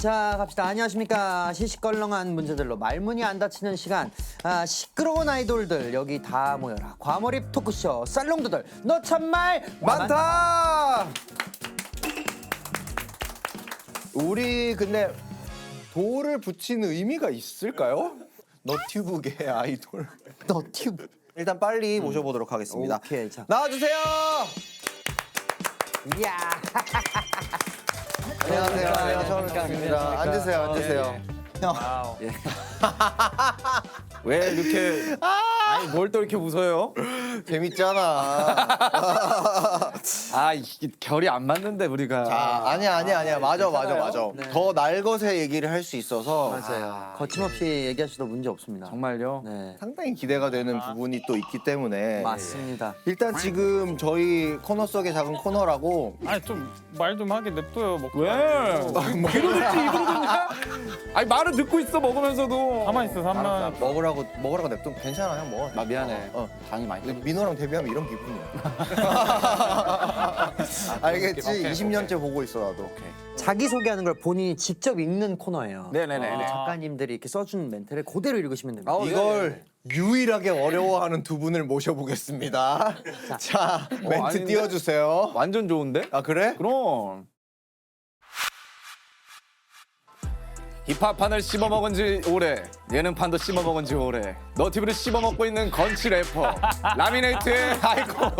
자, 갑시다. 안녕하십니까. 시시껄렁한 문제들로 말문이 안 닫히는 시간. 시끄러운 아이돌들 여기 다 모여라. 과몰입 토크쇼 쌀롱두들 너 참말 많다. 우리 근데 돌을 붙이는 의미가 있을까요? 너튜브계 아이돌. 너튜브. 일단 빨리 모셔보도록 하겠습니다. 오케이, 자. 나와주세요. 이야. 안녕하세요. 처음 뵙겠습니다. 앉으세요. 앉으세요. 형. 왜 이렇게 아니 뭘 또 이렇게 웃어요? 재밌잖아. 아 이게 결이 안 맞는데 우리가. 아니야. 맞아. 네. 더 날것의 얘기를 할 수 있어서 맞아요. 거침없이 얘기하셔도 문제 없습니다. 정말요? 네. 상당히 기대가 되는 부분이 또 있기 때문에 맞습니다. 일단 지금 저희 코너 속의 작은 코너라고 아니 좀 말 좀 하게 냅둬요. 먹고 왜? 귀로 듣지 입으로 듣냐? 아니 말을 듣고 있어 먹으면서도. 가만 있어 3만. 먹으라고 냅두면 괜찮아 형 먹어. 아 미안해. 어. 당이 많이 들어. 민호랑 데뷔하면 이런 기분이야. 알겠지? 오케이. 20년째 보고 있어 나도. 자기소개하는 걸 본인이 직접 읽는 코너예요. 네네네. 작가님들이 이렇게 써준 멘트를 그대로 읽으시면 됩니다. 이걸 유일하게 어려워하는 두 분을 모셔보겠습니다. 자, 멘트 아닌데? 띄워주세요. 완전 좋은데? 아 그래? 그럼. 힙합판을 씹어먹은 지 오래, 예능판도 씹어먹은 지 오래, 너튜브를 씹어먹고 있는 건치 래퍼 라미네이트의 아이콘.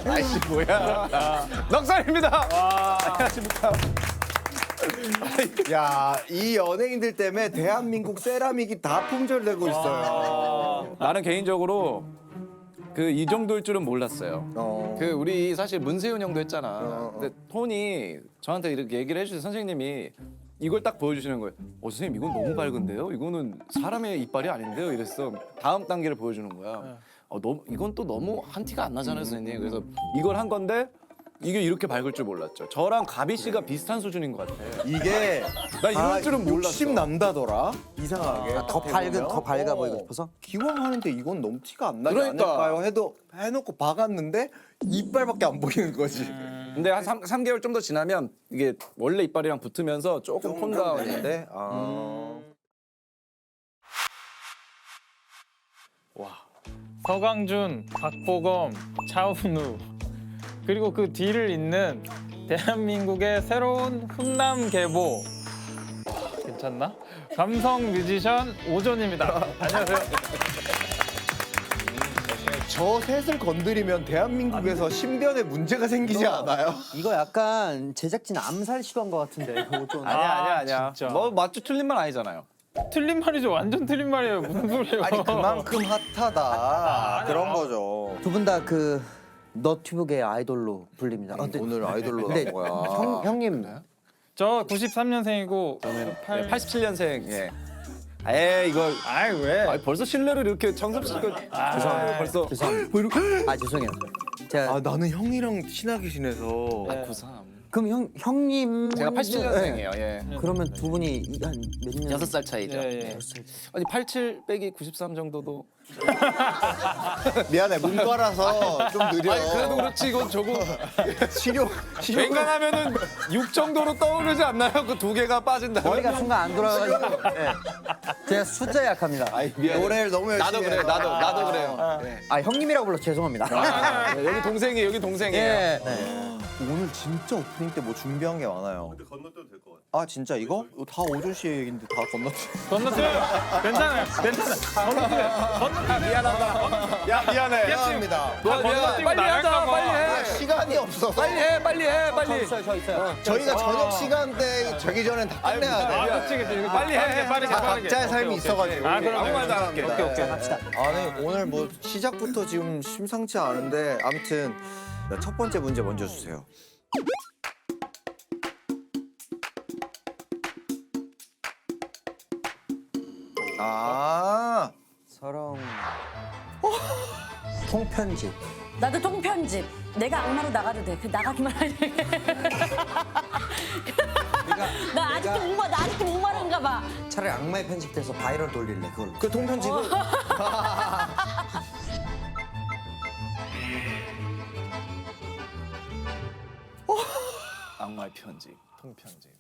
아이씨 뭐야. 넉살입니다. 안녕하십니까. 야, 이 연예인들 때문에 대한민국 세라믹이 다 품절되고 있어요. 나는 개인적으로 그 이 정도일 줄은 몰랐어요. 어. 그 우리 사실 문세윤 형도 했잖아. 어. 근데 톤이 저한테 이렇게 얘기를 해주신 선생님이 이걸 딱 보여주시는 거예요. 선생님 이건 너무 밝은데요? 이거는 사람의 이빨이 아닌데요? 이랬어. 다음 단계를 보여주는 거야. 이건 또 너무 한 티가 안 나잖아요, 선생님. 그래서 이걸 한 건데 이게 이렇게 밝을 줄 몰랐죠. 저랑 가비 씨가 비슷한 수준인 것 같아. 이게 나 이럴 줄은 몰랐어. 60 난다더라. 이상하게. 더 밝아 보이고 싶어서? 기왕 하는데 이건 너무 티가 안 나지 그러니까. 않을까요? 해놓고 박았는데 이빨밖에 안 보이는 거지. 근데 한 3개월 좀 더 지나면 이게 원래 이빨이랑 붙으면서 조금 톤 다운이 되는데. 서강준, 박보검, 차은우 그리고 그 뒤를 잇는 대한민국의 새로운 훈남 계보. 괜찮나? 감성 뮤지션 오존입니다. 안녕하세요. 저 셋을 건드리면 대한민국에서 신변에 문제가 생기지 않아요? 이거 약간 제작진 암살 시도한 것 같은데. 이거 좀. 아니야. 진짜. 뭐 맞죠 틀린 말 아니잖아요. 틀린 말이죠. 완전 틀린 말이에요. 무슨 소리예요? 아니 그만큼 핫하다 그런 거죠. 두 분 다 그 너튜브계 아이돌로 불립니다. 오늘 아이돌로 근데 나온 거야. 형님 저 93년생이고 87년생. 예. 에이 이거 아이 왜? 벌써 신뢰를 이렇게 정섭 씨가 죄송해요. 벌써 죄송합니다. 죄송해요. 제가 아 나는 형이랑 친하게 지내서 93. 그럼 형님 제가 87년생이에요. 예. 그러면 두 분이 한 몇 년? 6살 차이죠. 예. 아니 87 빼기 93 정도도. 미안해 문과라서 좀 느려. 아니 그래도 그렇지 이건 조금 치료 웬간하면은 6 정도로 떠오르지 않나요? 그 두 개가 빠진다. 머리가 순간 안 돌아가지고 네. 제가 숫자에 약합니다. 노래를 너무 열심히 나도 그래. 해서. 나도 그래요. 네. 형님이라고 불러 죄송합니다. 여기 동생이에요. 여기 동생이에요. 예. 오늘 진짜 오프닝 때 뭐 준비한 게 많아요. 근데 건너뛰어도 될 것 같아요. 아 진짜 이거? 이거 다 오준 씨의 얘기인데 다 건너뛰어. 건너뛰어요. 괜찮아요. 미안하다. 야 미안해. 미안합니다. 미안해. 빨리 하자. 빨리 해. 시간이 없어서. 빨리 해. 빨리 해. 빨리. 저 있어요. 저희가 저녁 시간대 되기 전엔 다 끝내야 돼. 아, 그치. 빨리 해. 빠르게. 각자의 삶이 있어가지고. 아, 그럼 아무 말도 안 할게. 오케이. 갑시다. 아니 오늘 뭐 시작부터 지금 심상치 않은데 아무튼 첫 번째 문제 먼저 주세요. 아 서롱 통편집. 나도 통편집. 내가 악마로 나가도 돼. 그 나가기만 하지. 나 아직도 목마, 나 아직도 목마른가 봐. 차라리 악마의 편집돼서 바이럴 돌릴래 그걸로. 그 통편집은 악마의 편지. 통편집.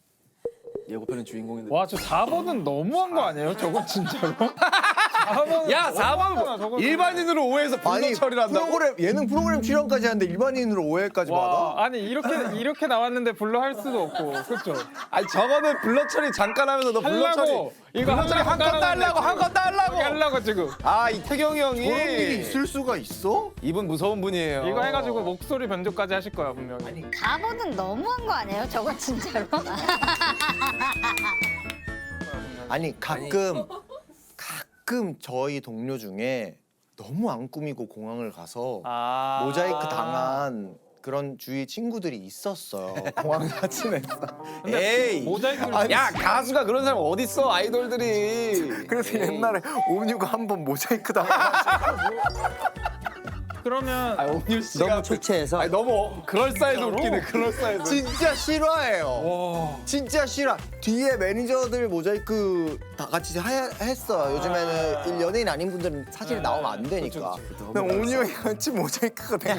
예고편의 주인공인데. 와 저 4번은 너무한 거 아니에요? 저거 진짜로? 4번은 야 4번 일반인으로 오해해서 아니 불러처리한다. 예능 프로그램 출연까지 하는데 일반인으로 오해까지 받아? 와 아니 이렇게 나왔는데 불러 할 수도 없고 그렇죠? 아니 저거는 불러처리 잠깐 하면서 너 불러처리 하려고 이거 불러처리 한 건 따려고 한 건 따려고. 하려고 지금 아 이태경이 형이 저런 일이 있을 수가 있어? 이분 무서운 분이에요. 이거 해가지고 목소리 변조까지 하실 거야 분명히. 4번은 너무한 거 아니에요? 저거 진짜로? 아니 가끔 저희 동료 중에 너무 안 꾸미고 공항을 가서 모자이크 당한 그런 주위 친구들이 있었어요. 공항 사진에서. 에이 모자이크를 야 가수가 그런 사람 어디 있어 아이돌들이. 그래서 옛날에 온유가 한 번 모자이크 당해가지고 그러면 아 온유 씨가 너무 초췌해서 아니 너무 그럴싸해서 웃기네. 그럴싸해서. 진짜 실화예요. 진짜 실화. 뒤에 매니저들 모자이크 다 같이 했어요. 요즘에는 연예인 아닌 분들은 사진이 나오면 안 되니까. 근데 온유 형이 같이 모자이크가 돼.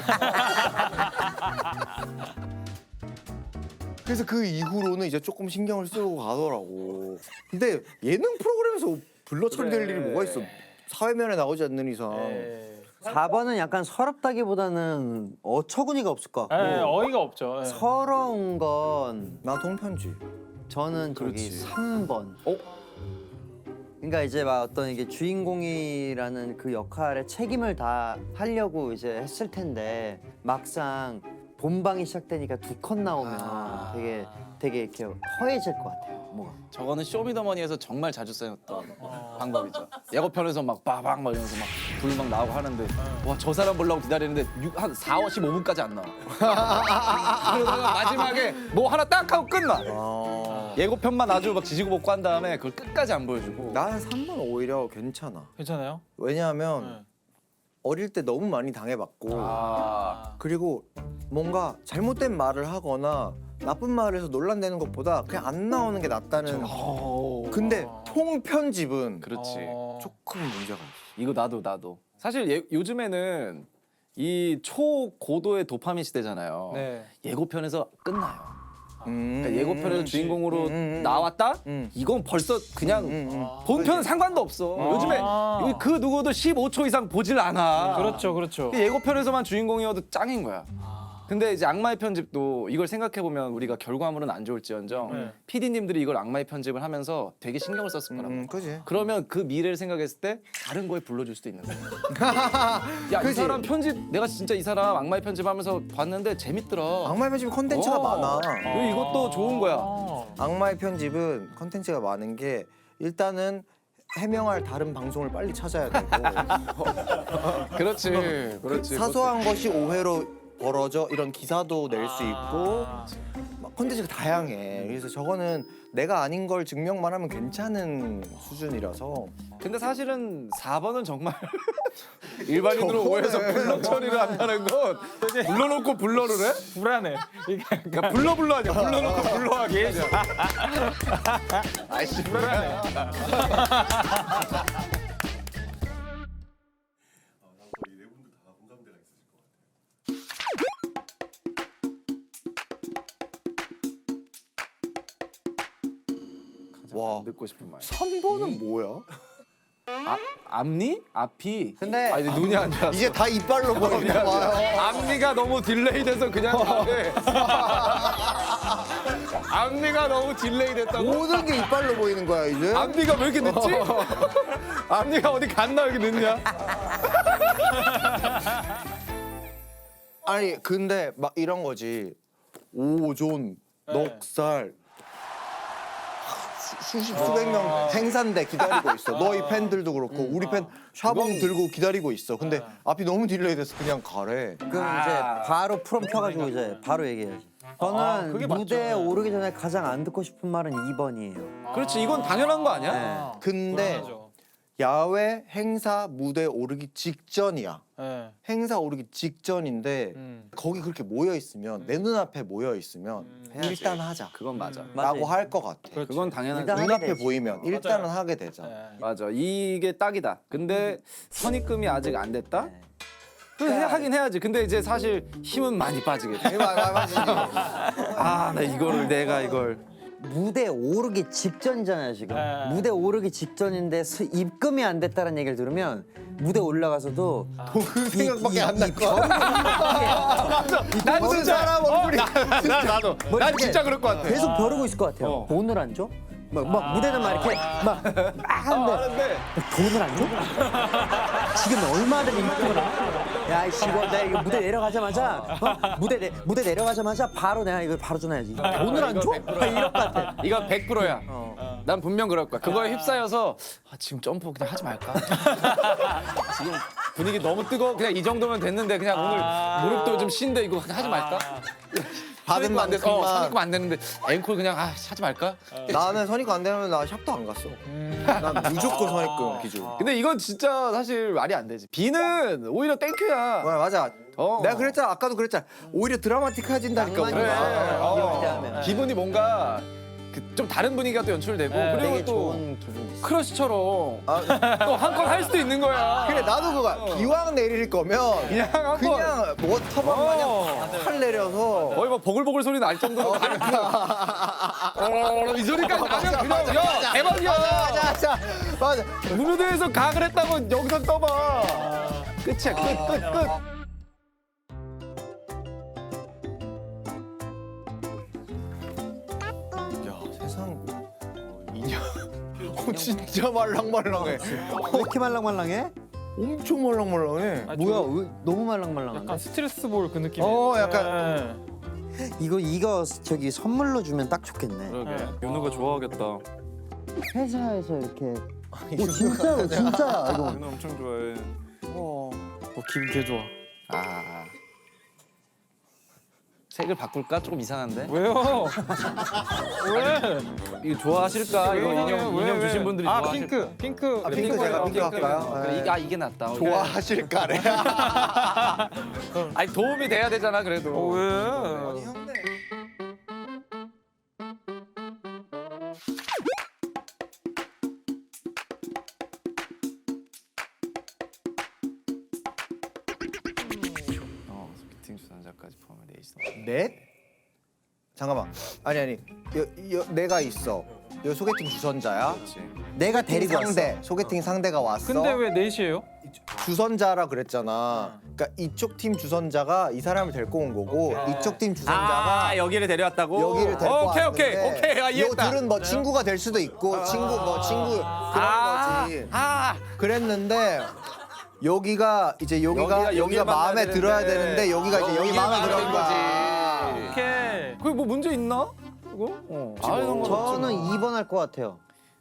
그래서 그 이후로는 이제 조금 신경을 쓰고 가더라고. 근데 예능 프로그램에서 불러 처리될 일이 뭐가 있어? 사회면에 나오지 않는 이상. 4번은 약간 서럽다기보다는 어처구니가 없을 것 같고 어이가 없죠. 예. 서러운 건 나 통편지. 저는 저기 그렇지. 3번. 그러니까 이제 막 어떤 이게 주인공이라는 그 역할에 책임을 다 하려고 이제 했을 텐데 막상 본방이 시작되니까 2컷 나오면 되게 이렇게 허해질 것 같아요. 뭐가. 저거는 쇼미더머니에서 정말 자주 쓰였던 방법이죠. 예고편에서 막 빠방 막 이러면서 막 불 막 나오고 하는데 와 저 사람 보려고 기다리는데 한 4, 15분까지 안 나와. 그러다가 마지막에 뭐 하나 딱 하고 끝나. 예고편만 아주 막 지지고 볶고 한 다음에 그걸 끝까지 안 보여주고. 나는 3번 오히려 괜찮아. 괜찮아요? 왜냐하면 어릴 때 너무 많이 당해봤고 그리고 뭔가 잘못된 말을 하거나 나쁜 말을 해서 논란되는 것보다 그냥 안 나오는 게 낫다는. 근데 통편집은 그렇지. 조금 문제가 있어. 이거 나도. 사실 요즘에는 이 초고도의 도파민 시대잖아요. 네. 예고편에서 끝나요. 그러니까 음. 예고편에서 주인공으로 나왔다? 음. 이건 벌써 그냥 본편은 상관도 없어. 요즘에 그 누구도 15초 이상 보질 않아. 그렇죠. 예고편에서만 주인공이어도 짱인 거야. 근데 이제 악마의 편집도 이걸 생각해보면 우리가 결과물은 안 좋을지언정 PD님들이 이걸 악마의 편집을 하면서 되게 신경을 썼을 거라고. 그지. 그러면 그 미래를 생각했을 때 다른 거에 불러줄 수도 있는 거야. 야, 이 그지? 사람 편집 내가 진짜 이 사람 악마의 편집하면서 봤는데 재밌더라. 악마의 편집 컨텐츠가 많아. 그리고 이것도 좋은 거야. 악마의 편집은 컨텐츠가 많은 게 일단은 해명할 다른 방송을 빨리 찾아야 되고 그렇지. 사소한 것이 오해로 벌어져 이런 기사도 낼 수 있고 막 컨텐츠가 다양해. 그래서 저거는 내가 아닌 걸 증명만 하면 괜찮은 수준이라서. 근데 사실은 4번은 정말 일반인으로 오해해서 불러 처리를 한다는 건 불러놓고 불러를 해? 불안해. 이게 그러니까 불러 아니야. 불러놓고 불러하기. 아이씨 불안해. 와, 듣고 싶은 말. 3번은 뭐야? 앞니? 앞이? 근데 아니 눈이 안 좋아. 이제 다 이빨로 보이나 봐요. 앞니가 너무 딜레이돼서 그냥 가네. 앞니가 너무 딜레이됐다고? 모든 게 이빨로 보이는 거야 이제. 앞니가 왜 이렇게 늦지? 앞니가 어디 갔나 왜 이렇게 늦냐? 아니 근데 막 이런 거지. 오존, 넉살. 수백 명 행사인데 기다리고 있어. 너희 팬들도 그렇고 우리 팬 샤봉 들고 기다리고 있어. 근데 앞이 너무 딜레이돼서 그냥 가래. 그럼 이제 바로 프롬 켜가지고 이제 바로 얘기해야지. 저는 그게 무대에 맞죠. 오르기 전에 가장 안 듣고 싶은 말은 2번이에요. 그렇지 이건 당연한 거 아니야? 근데 불안하죠. 야외 행사 무대 오르기 직전이야. 네. 행사 오르기 직전인데 거기 그렇게 모여 있으면 내 눈앞에 모여 있으면 일단 하자. 그건 맞아. 라고 맞아요. 할 것 같아. 그건 당연한 일단 거. 눈앞에 되지. 보이면 일단은 하게 되자. 맞아. 이게 딱이다. 근데 선입금이 아직 안 됐다? 네. 그 하긴 해야지. 근데 이제 사실 힘은 많이 빠지게 돼. 맞지. 아, 나 내가 이걸 무대 오르기 직전이잖아요 지금. 무대 오르기 직전인데 입금이 안 됐다는 얘기를 들으면 무대 올라가서도 그 생각밖에 안 날 거야. 난 진짜 나도 난 진짜 그럴 것 같아. 계속 벼르고 있을 것 같아요. 돈을 안 줘? 막 무대는 막 이렇게 막 하는데 돈을 안 줘? 지금 얼마를 입금을 야 이씨 이거 내가 이거 무대 내려가자마자 무대 내려가자마자 바로 내가 이걸 바로 전화해야지. 돈을 안 줘? 이럴 것 같아. 이건 100%야. 난 분명 그럴 거야. 그거에 휩싸여서 지금 점프 그냥 하지 말까? 지금 분위기 너무 뜨거워. 그냥 이 정도면 됐는데 그냥 오늘 무릎도 좀 쉰데 이거 그냥 하지 말까? 받은 안 돼서 만큼만. 선입금 안 되는데 앵콜 그냥 하지 말까? 나는 선입금 안 되면 나 샵도 안 갔어. 난 무조건 선입금 기준. 근데 이건 진짜 사실 말이 안 되지. B는 오히려 땡큐야. 맞아. 어. 내가 그랬잖아. 아까도 그랬잖아. 오히려 드라마틱해진다니까. 낭만이 그래. 이럴 때 하면. 기분이 뭔가 좀 다른 분위기가 또 연출되고 그리고 되게 또 좋은 기분이 있어. 크러쉬처럼 또 한 건 할 수도 있는 거야. 그래 나도 그거야. 기왕 내릴 거면 그냥 한 번. 그냥 워터밤 마냥 확 내려서 거의 막 보글보글 소리 날 정도로 이 소리까지 나면 그냥 야 대박이야. 맞아. 무대에서 각을 했다고 영상 떠봐. 끝이야 끝. 야 세상 인형. 진짜 말랑말랑해. 왜 이렇게 말랑말랑해? 엄청 말랑말랑해. 뭐야 왜 너무 말랑말랑한데? 약간 스트레스 볼 그 느낌. 약간. 이거 저기 선물로 주면 딱 좋겠네. 그러게 윤우가 좋아하겠다. 회사에서 이렇게 진짜로 진짜 이거 윤우 엄청 좋아해. 기분 개 좋아. 아 색을 바꿀까? 조금 이상한데? 왜요? 왜? 이거 좋아하실까? 이거 인형 주신 분들이 아 좋아하실까? 핑크. 핑크 제가 핑크 할까요? 그래, 이게 낫다. 좋아하실까래. 아니 도움이 돼야 되잖아 그래도. 왜? 소개팅 주선자까지 포함해 돼 있어. 넷? 잠깐만. 아니. 내가 있어. 여 소개팅 주선자야. 내가 데리고 왔어. 상대. 소개팅 상대가 왔어. 근데 왜 넷이에요? 주선자라 그랬잖아. 그러니까 이쪽 팀 주선자가 이 사람을 데리고 온 거고 이쪽 팀 주선자가 여기를 데려왔다고? 여기를 데리고 오케이 왔는데 아, 요 이해했다. 둘은 뭐 친구가 될 수도 있고 친구 그런 거지. 그랬는데 여기가 여기를 마음에 만나야 들어야 되는데. 되는데 여기가 이제 여기 여기가 마음에 들어온 마음에 거지. 오케이. 그게 뭐 문제 있나? 이거? 저는 2번 할 것 같아요.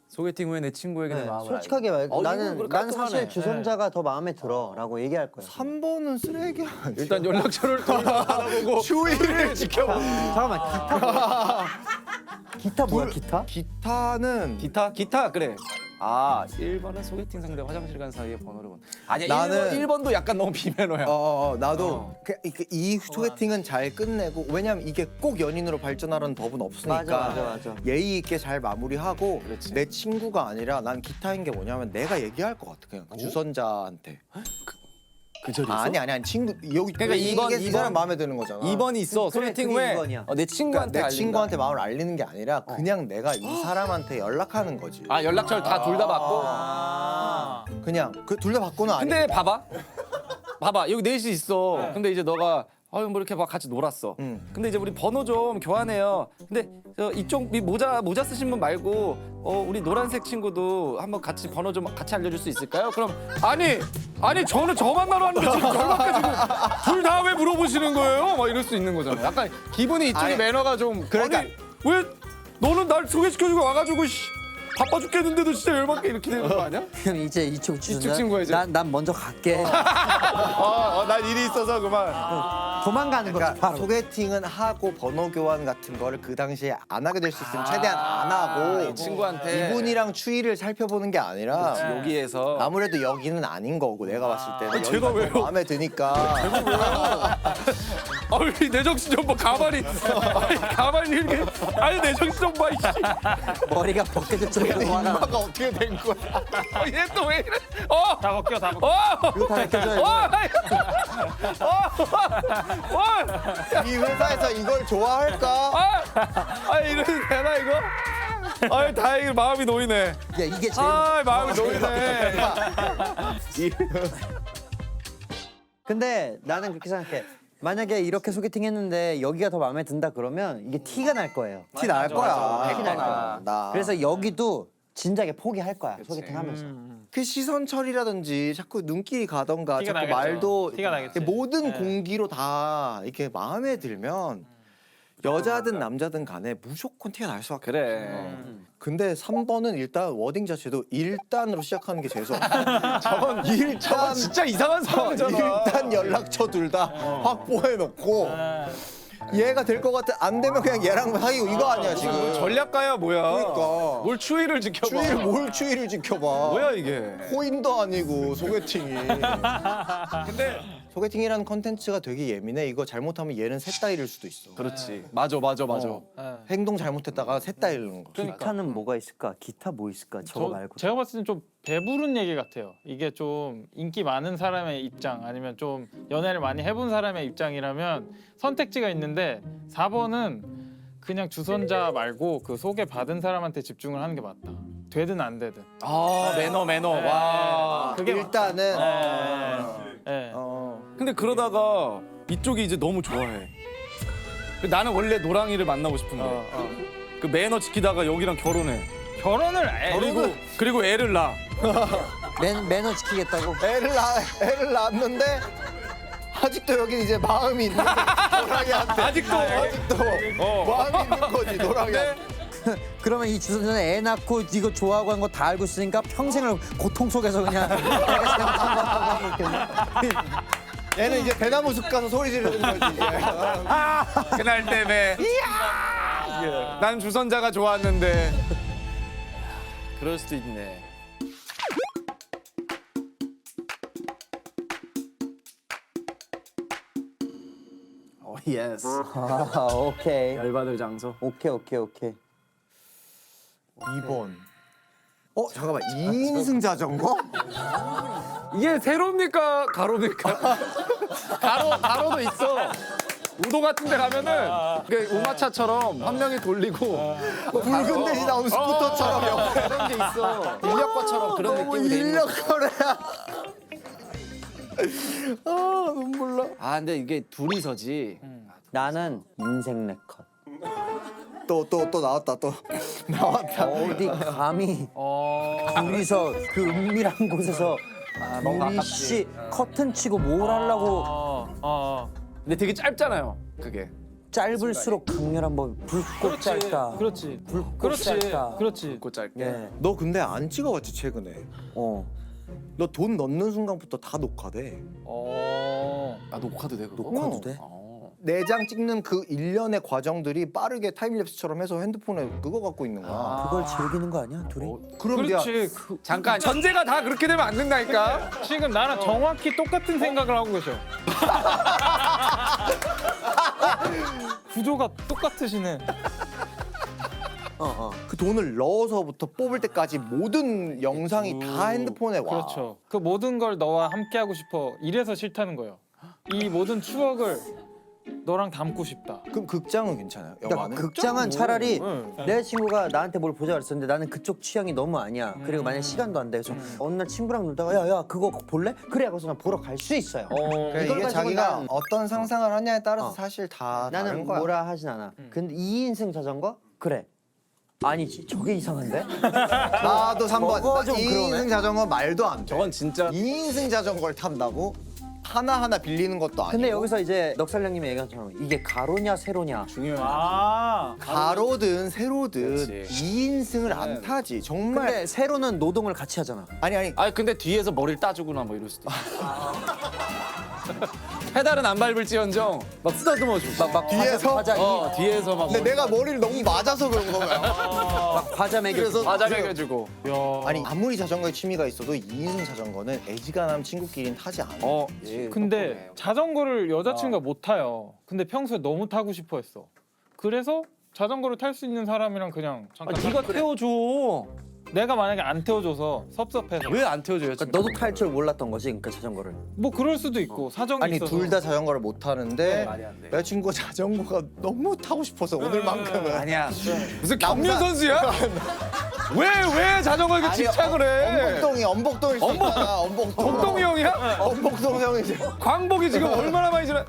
소개팅 후에 내 친구에게 내 네, 마음을 솔직하게 말 이건 나는 그래, 난 사실 깔끔하네. 주선자가 더 마음에 들어라고 얘기할 거야. 3번은 쓰레기야. 일단 연락처를 받아보고 추위를 지켜봐. 잠깐만 기타 뭐야? 기타 뭐야 기타? 기타는 기타 그래. 1번은 소개팅 상대 화장실 간 사이에 번호를 본. 아니야 나는- 1번도 약간 너무 비매너야. 나도 이 소개팅은 잘 끝내고 왜냐면 이게 꼭 연인으로 발전하라는 법은 없으니까 맞아. 예의 있게 잘 마무리하고 그렇지. 내 친구가 아니라 난 기타인 게 뭐냐면 내가 얘기할 것 같아 그냥 주선자한테. 그 자리에서? 아니 친구 여기 그러니까 이게 이 사람 2번 마음에 드는 거잖아. 2번이 있어. 그래, 소개팅 그게 후에 2번이야. 내 그러니까 친구한테 내 알린다. 친구한테 마음을 알리는 게 아니라 그냥 내가 이 사람한테 연락하는 거지. 연락처를 다 둘 다 받고. 그냥 그 둘 다 받고는 아니. 근데 봐봐 여기 넷이 있어. 근데 이제 너가 뭐 이렇게 막 같이 놀았어. 근데 이제 우리 번호 좀 교환해요. 근데 이쪽 모자 쓰신 분 말고 우리 노란색 친구도 한번 같이 번호 좀 같이 알려줄 수 있을까요? 그럼 아니 저는 저 만나러 왔는데 지금 저밖에 지금 둘 다 왜 물어보시는 거예요? 막 이럴 수 있는 거잖아. 약간 기분이 이쪽에 아니, 매너가 좀 그러니까- 아니, 왜 너는 날 소개시켜주고 와가지고 바빠 죽겠는데도 진짜 열받게 이렇게 되는 거 아니야? 그럼 이제 이쪽 주선자. 친구야, 이제. 난 먼저 갈게. 난 일이 있어서 그만. 도망가는 거지 그러니까 바로. 소개팅은 하고 번호 교환 같은 거를 그 당시에 안 하게 될 수 있으면 최대한 안 하고 이 친구한테 이분이랑 추이를 살펴보는 게 아니라 여기에서 아무래도 여기는 아닌 거고 내가 봤을 때는 제가 여기가 더 왜요? 마음에 드니까 아니 내 정신 좀 봐. 가만히 가만히 이렇게 아니 내 정신 좀 봐. 머리가 벗겨졌잖아. 이마가 어떻게 된 거야? 얘 또 왜 이래? 다 벗겨 다 벗겨. 이거 다 벗겨져요. 이 회사에서 이걸 좋아할까? 이러면 되나 이거? 아이 다행히 마음이 놓이네. 야 이게 제일. 마음이 놓이네. 근데 나는 그렇게 생각해. 만약에 이렇게 소개팅 했는데 여기가 더 마음에 든다 그러면 이게 티가 날 거예요. 티 날 거야. 티 날 거야. 나. 그래서 여기도 진작에 포기할 거야. 소개팅 하면서. 그 시선 처리라든지 자꾸 눈길이 가던가 티가 자꾸 나겠죠. 말도 티가 나겠지. 모든 네. 공기로 다 이렇게 마음에 들면 여자든 남자든 간에 무조건 티가 날 수밖에 그래. 근데 3번은 일단 워딩 자체도 일단으로 시작하는 게 재수 없어. 저건 일단 진짜 이상한 사람이잖아. 일단 연락처 둘 다 확보해 놓고 얘가 될 것 같아 안 되면 그냥 얘랑 사귀고 이거 아니야 지금. 전략가야 뭐야? 그러니까. 뭘 추위를 지켜봐. 추위를 지켜봐. 뭐야 이게? 코인도 아니고 소개팅이. 근데 소개팅이라는 컨텐츠가 되게 예민해. 이거 잘못하면 얘는 셋 다 잃을 수도 있어. 그렇지. 맞아. 행동 잘못했다가 셋 다 잃는 거. 기타는 뭐가 있을까? 기타 뭐 있을까? 저거 말고. 제가 봤을 땐 좀 배부른 얘기 같아요. 이게 좀 인기 많은 사람의 입장 아니면 좀 연애를 많이 해본 사람의 입장이라면 선택지가 있는데 4번은 그냥 주선자 말고 그 소개받은 사람한테 집중을 하는 게 맞다. 되든 안 되든. 매너. 와. 그게 일단은 예. 근데 그러다가 이쪽이 이제 너무 좋아해. 나는 원래 노랑이를 만나고 싶은데 그 매너 지키다가 여기랑 결혼해. 결혼을 그리고 애를 낳아. 매너 지키겠다고. 애를 낳았는데 아직도 여기 이제 마음이 있는 거지. 노랑이한테. 아직도 마음이 있는 거지 노랑이한테. 그러면 이 주선자는 애 낳고 이거 좋아하고 한 거 다 알고 있으니까 평생을 고통 속에서 그냥 내가 잘못한 거 하고 있겠네. 얘는 이제 대나무 숲 가서 소리 지르는 거지 이제. 그날 때문에. 난 주선자가 좋았는데. 그럴 수도 있네. 예스. 아 오케이. 열받을 장소. 오케이. 2번. 잠깐만 2인승 자전거? 이게 세로입니까? 가로입니까? 가로도 있어. 우도 같은 데 가면은 그 우마차처럼 한 명이 돌리고 붉은 대신 나오는 스쿠터처럼 옆에. 그런 게 있어. 인력거처럼 그런 너무 느낌이 돼 있는 거. 인력거래야. 눈물 나. 아 근데 이게 둘이서지. 나는 인생 네컷. 또 나왔다 또 나왔다. 어디 감히 둘이서 그 은밀한 곳에서 유리 씨 커튼 치고 뭘 하려고. 근데 되게 짧잖아요. 그게. 짧을수록 강렬한 법. 붉고 짧다. 그렇지. 붉고 짧다. 그렇지. 고 짧게. 예. 너 근데 안 찍어봤지 최근에? 어. 너 돈 넣는 순간부터 다 녹화돼. 아 녹화도 돼 그거? 녹화도 돼? 내장 찍는 그 일련의 과정들이 빠르게 타임랩스처럼 해서 핸드폰에 그거 갖고 있는 거야. 그걸 즐기는 거 아니야 둘이? 그럼 내가 그렇지. 잠깐 전제가 다 그렇게 되면 안 된다니까. 지금 나랑 정확히 똑같은 생각을 하고 계셔. 구조가 똑같으시네. 그 돈을 넣어서부터 뽑을 때까지 모든 영상이 다 핸드폰에 와. 그렇죠. 그 모든 걸 너와 함께 하고 싶어. 이래서 싫다는 거예요. 이 모든 추억을 너랑 담고 싶다. 그럼 극장은 괜찮아요? 그러니까 영화는? 극장은 차라리 응. 내 친구가 나한테 뭘 보자 그랬었는데 나는 그쪽 취향이 너무 아니야. 그리고 만약 시간도 안 돼. 그래서 어느 날 친구랑 놀다가 야야 그거 볼래? 그래 하고서 난 보러 갈 수 있어요. 그러니까 이걸 이게 가지고 자기가 난- 어떤 상상을 하냐에 따라서 어. 사실 다 나는 다른 거야. 뭐라 하진 않아. 근데 2인승 자전거? 그래. 아니지. 저게 이상한데? 나도 3번. 저거 좀 2인승 그러네. 자전거 말도 안 돼. 저건 진짜 2인승 자전거를 탄다고? 하나하나 빌리는 것도 아니고. 근데 여기서 이제 넉살량님이 얘기한 것처럼 이게 가로냐 세로냐. 중요해. 가로든 세로든 그렇지. 2인승을 안 타지. 정말. 근데 세로는 노동을 같이 하잖아. 아니 아니 근데 뒤에서 머리를 따주거나 뭐 이럴 수도 있어. 페달은 안 밟을지언정 막 쓰다듬어 줘. 막 뒤에서? 과자, 뒤에서 막. 근데 내가 머리를 너무 맞아서 그런 거야. 막 과자 먹여주고. 과자 먹여주고. 야. 아니 아무리 자전거에 취미가 있어도 2인승 자전거는 애지간하면 친구끼리는 타지 않아. 예, 근데 자전거를 여자친구가 못 타요. 근데 평소에 너무 타고 싶어 했어. 그래서 자전거를 탈 수 있는 사람이랑 그냥 잠깐 네가 태워줘. 내가 만약에 안 태워줘서 섭섭해서 왜 안 태워줘요? 그러니까 너도 탈 줄 몰랐던 거지, 그러니까 자전거를. 뭐 그럴 수도 있고 사정이 아니 있어서 둘 다 자전거를 못 타는데 말이 안 돼. 여자친구가 자전거가 너무 타고 싶어서 오늘만큼은 아니야. 무슨 경륜 선수야? 왜 자전거에 그 집착을 해? 엄복동일 수 있잖아. 엄복동. 복동이 형이야? 엄복동 형이지. 광복이 지금 얼마나 많이 지나?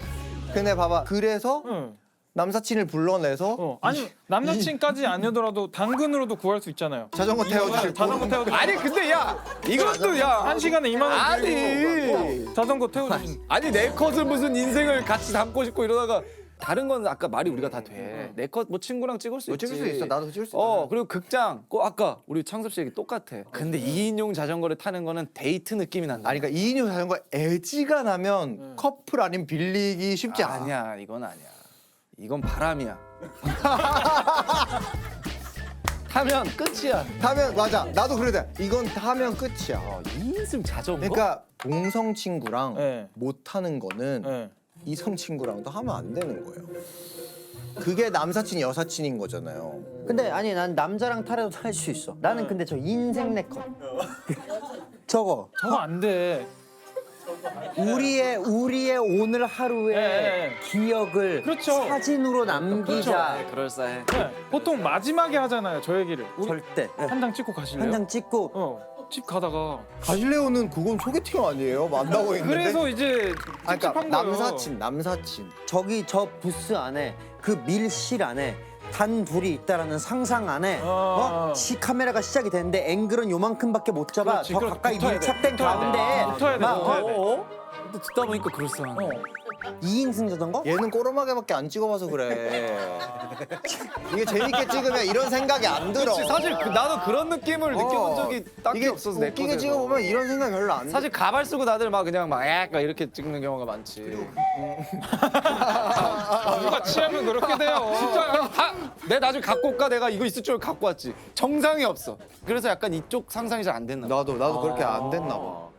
근데 봐봐. 그래서 응. 남사친을 불러내서 아니 남자친까지 아니더라도 당근으로도 구할 수 있잖아요. 자전거 태워주실 자전거 태워주 아니 근데 야 이것도 야 한 시간에 2만 원 아니 들고 자전거 태워주신 아니 내 컷은 무슨 인생을 같이 담고 싶고 이러다가 다른 건 아까 말이 우리가 다 돼. 내 컷 뭐 친구랑 찍을 수 있지. 찍을 수 있어. 나도 찍을 수 있어. 그리고 극장 꼭 아까 우리 창섭 씨 얘기 똑같아. 근데 2인용 자전거를 타는 거는 데이트 느낌이 난다. 아니 그러니까 2인용 자전거 애지간하면 커플 아니면 빌리기 쉽지 않아. 아니야 이건 아니야. 이건 바람이야. 타면 끝이야. 타면 맞아. 나도 그러다. 이건 타면 끝이야. 2인승 자전거? 그러니까 동성 친구랑 네. 못 타는 거는 네. 이성 친구랑도 하면 안 되는 거예요. 그게 남사친 여사친인 거잖아요. 근데 아니 난 남자랑 타려도 탈 수 있어. 나는 근데 저 인생 네컷. 저거 저거 안 돼. 우리의 오늘 하루의 네. 기억을 그렇죠. 사진으로 남기자. 그럴싸해. 네. 보통 마지막에 하잖아요. 저 얘기를 우리 절대. 한 장 찍고 가실래요? 한 장 찍고 집 가다가 가실레오는 그건 소개팅 아니에요? 만나고 있는데. 그래서 이제 아니, 그러니까 찝찝한 거예요. 남사친. 저기 저 부스 안에 그 밀실 안에 단 둘이 있다라는 상상 안에 카메라가 시작이 되는데 앵글은 요만큼밖에 못 잡아. 그렇지, 더 그렇지. 가까이 붙어야 돼. 밀착된 붙어야 돼. 가운데 붙어야 돼, 막 붙어야 돼. 근데 듣다 보니까 그럴싸하네. 2인승 자전거? 얘는 꼬르마게밖에 안 찍어봐서 그래. 이게 재밌게 찍으면 이런 생각이 안 들어. 그치, 사실 나도 그런 느낌을 느껴본 적이 딱히 이게 없어서 내 웃기게 컷에서. 찍어보면 이런 생각 별로 안 들어. 사실 가발 쓰고 다들 막 그냥 막 약간 이렇게 찍는 경우가 많지. 누가 취하면 그렇게 돼요. 진짜 내 나중에 갖고 올까 내가 이거 있을 줄 갖고 왔지. 정상이 없어. 그래서 약간 이쪽 상상이 잘 안 됐나 봐. 나도 그렇게 안 됐나 봐.